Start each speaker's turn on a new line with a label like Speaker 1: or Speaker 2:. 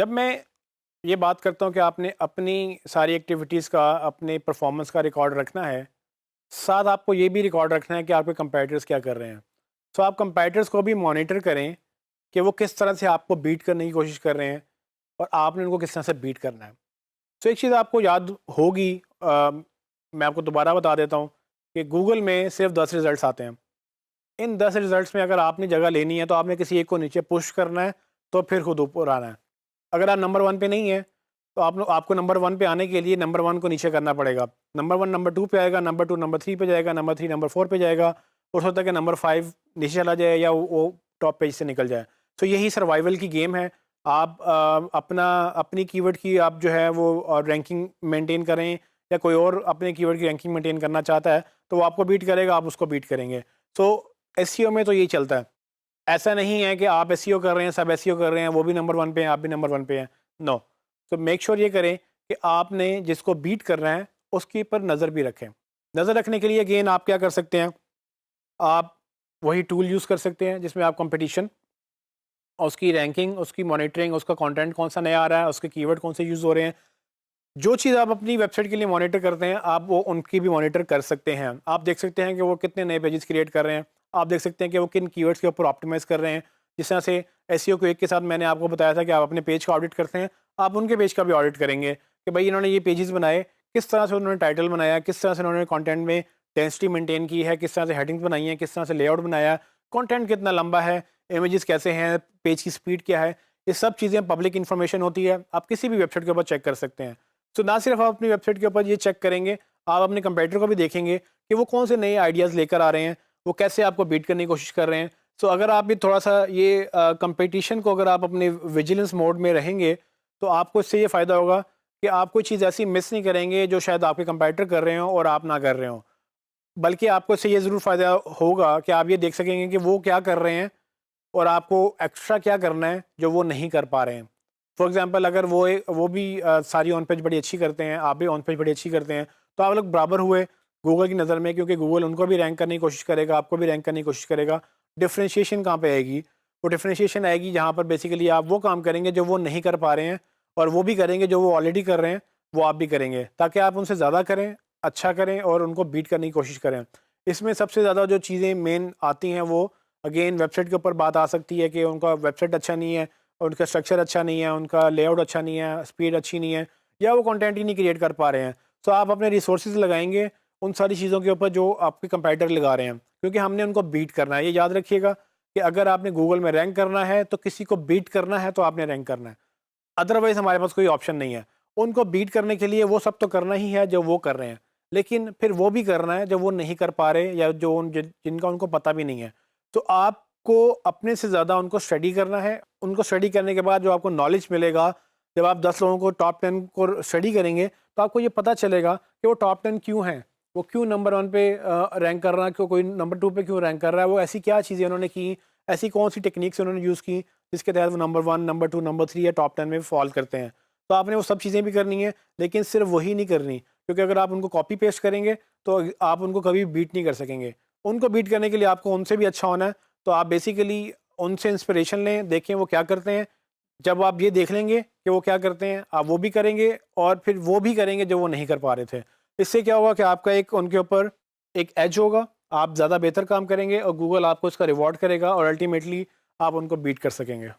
Speaker 1: जब मैं ये बात करता हूँ कि आपने अपनी सारी एक्टिविटीज़ का, अपने परफॉर्मेंस का रिकॉर्ड रखना है, साथ आपको ये भी रिकॉर्ड रखना है कि आपके कंपेटिटर्स क्या कर रहे हैं। तो आप कंपेटिटर्स को भी मॉनिटर करें कि वो किस तरह से आपको बीट करने की कोशिश कर रहे हैं और आपने उनको किस तरह से बीट करना है। तो एक चीज़ आपको याद होगी, मैं आपको दोबारा बता देता हूँ कि गूगल में सिर्फ 10 रिज़ल्ट्स आते हैं। इन 10 रिज़ल्ट्स में अगर आपने जगह लेनी है तो आपने किसी एक को नीचे पुश करना है, तो फिर खुद ऊपर आना है। अगर आप नंबर 1 पे नहीं है, तो आपको नंबर 1 पे आने के लिए नंबर 1 को नीचे करना पड़ेगा। नंबर 1 नंबर 2 पे आएगा, नंबर 2 नंबर 3 पे जाएगा, नंबर 3 नंबर 4 पे जाएगा, हो सकता है कि नंबर 5 नीचे चला जाए या वो टॉप पेज से निकल जाए। तो यही सर्वाइवल की गेम है। आप अपनी कीवर्ड की आप जो है वो रैंकिंग मेंटेन करें, या कोई और अपने कीवर्ड की रैंकिंग मेंटेन करना चाहता है, तो वो आपको बीट करेगा, आप उसको बीट करेंगे। सो एसईओ में तो यही चलता है। ऐसा नहीं है कि आप एसईओ कर रहे हैं, सब एसईओ कर रहे हैं, वो भी नंबर 1 पे हैं, आप भी नंबर 1 पे हैं। नो। तो मेक श्योर ये करें कि आपने जिसको बीट करना है, उसके ऊपर नज़र भी रखें। नज़र रखने के लिए अगेन आप क्या कर सकते हैं, आप वही टूल यूज़ कर सकते हैं जिसमें आप कंपटीशन, उसकी रैंकिंग, उसकी मॉनिटरिंग, उसका कंटेंट कौन सा नया आ रहा है, उसके कीवर्ड कौन से यूज़ हो रहे हैं। जो चीज़ आप अपनी वेबसाइट के लिए मॉनिटर करते हैं, आप वो उनकी भी मॉनिटर कर सकते हैं। आप देख सकते हैं कि वो कितने नए पेजेस क्रिएट कर रहे हैं। आप देख सकते हैं कि वो किन कीवर्ड्स के ऊपर ऑप्टिमाइज़ कर रहे हैं। जिस तरह से एसईओ को एक के साथ मैंने आपको बताया था कि आप अपने पेज का ऑडिट करते हैं, आप उनके पेज का भी ऑडिट करेंगे कि भाई इन्होंने ये पेजेस बनाए, किस तरह से उन्होंने टाइटल बनाया, किस तरह से उन्होंने कंटेंट में डेंसिटी मेंटेन की है, किस तरह से हेडिंग्स बनाई हैं, किस तरह से लेआउट बनाया, कंटेंट कितना लंबा है, इमेजेस कैसे हैं, पेज की स्पीड क्या है। ये सब चीज़ें पब्लिक इन्फॉर्मेशन होती है, आप किसी भी वेबसाइट के ऊपर चेक कर सकते हैं। तो ना सिर्फ आप अपनी वेबसाइट के ऊपर ये चेक करेंगे, आप अपने कंपेटिटर को भी देखेंगे कि वो कौन से नए आइडियाज़ लेकर आ रहे हैं, वो कैसे आपको बीट करने की कोशिश कर रहे हैं। सो अगर आप भी थोड़ा सा ये कंपटीशन को अगर आप अपने विजिलेंस मोड में रहेंगे, तो आपको इससे ये फ़ायदा होगा कि आप कोई चीज़ ऐसी मिस नहीं करेंगे जो शायद आपके कंपेटिटर कर रहे हों और आप ना कर रहे हों। बल्कि आपको इससे ये ज़रूर फ़ायदा होगा कि आप ये देख सकेंगे कि वो क्या कर रहे हैं और आपको एक्स्ट्रा क्या करना है जो वो नहीं कर पा रहे हैं। फॉर एग्जांपल अगर वो भी सारी ऑन पेज बड़ी अच्छी करते हैं, आप भी ऑन पेज बड़ी अच्छी करते हैं, तो आप लोग बराबर हुए गूगल की नज़र में, क्योंकि गूगल उनको भी रैंक करने की कोशिश करेगा, आपको भी रैंक करने की कोशिश करेगा। डिफरेंशिएशन कहाँ पे आएगी? वो डिफरेंशिएशन आएगी जहाँ पर बेसिकली आप वो काम करेंगे जो वो नहीं कर पा रहे हैं, और वो भी करेंगे जो वो ऑलरेडी कर रहे हैं, वो आप भी करेंगे, ताकि आप उनसे ज़्यादा करें, अच्छा करें और उनको बीट करने की कोशिश करें। इसमें सबसे ज़्यादा जो चीज़ें मेन आती हैं, वो अगेन वेबसाइट के ऊपर बात आ सकती है कि उनका वेबसाइट अच्छा नहीं है, उनका स्ट्रक्चर अच्छा नहीं है, उनका लेआउट अच्छा नहीं है, स्पीड अच्छी नहीं है, या वो कंटेंट ही नहीं क्रिएट कर पा रहे हैं। तो आप अपने रिसोर्सेज लगाएंगे उन सारी चीज़ों के ऊपर जो आपके कंपेटिटर लगा रहे हैं, क्योंकि हमने उनको बीट करना है। ये याद रखिएगा कि अगर आपने गूगल में रैंक करना है, तो किसी को बीट करना है तो आपने रैंक करना है, अदरवाइज हमारे पास कोई ऑप्शन नहीं है। उनको बीट करने के लिए वो सब तो करना ही है जो वो कर रहे हैं, लेकिन फिर वो भी करना है जो वो नहीं कर पा रहे, या जो जिनका उनको पता भी नहीं है। तो आपको अपने से ज़्यादा उनको स्टडी करना है। उनको स्टडी करने के बाद जो आपको नॉलेज मिलेगा, जब आप 10 लोगों को टॉप 10 को स्टडी करेंगे, तो आपको ये पता चलेगा कि वो टॉप 10 क्यों हैं, वो क्यों नंबर 1 पे रैंक कर रहा है, क्यों कोई नंबर 2 पे क्यों रैंक कर रहा है, वो ऐसी क्या चीज़ें उन्होंने की, ऐसी कौन सी टेक्निक्स उन्होंने यूज़ की जिसके तहत वो नंबर 1 नंबर 2 नंबर 3 या टॉप 10 में फॉल करते हैं। तो आपने वो सब चीज़ें भी करनी है, लेकिन सिर्फ वही नहीं करनी, क्योंकि अगर आप उनको कॉपी पेस्ट करेंगे तो आप उनको कभी बीट नहीं कर सकेंगे। उनको बीट करने के लिए आपको उनसे भी अच्छा होना है। तो आप बेसिकली उनसे इंस्पिरेशन लें, देखें वो क्या करते हैं। जब आप ये देख लेंगे कि वो क्या करते हैं, आप वो भी करेंगे, और फिर वो भी करेंगे जो वो नहीं कर पा रहे थे। इससे क्या होगा कि आपका एक उनके ऊपर एक एज होगा, आप ज़्यादा बेहतर काम करेंगे और गूगल आपको इसका रिवॉर्ड करेगा, और अल्टीमेटली आप उनको बीट कर सकेंगे।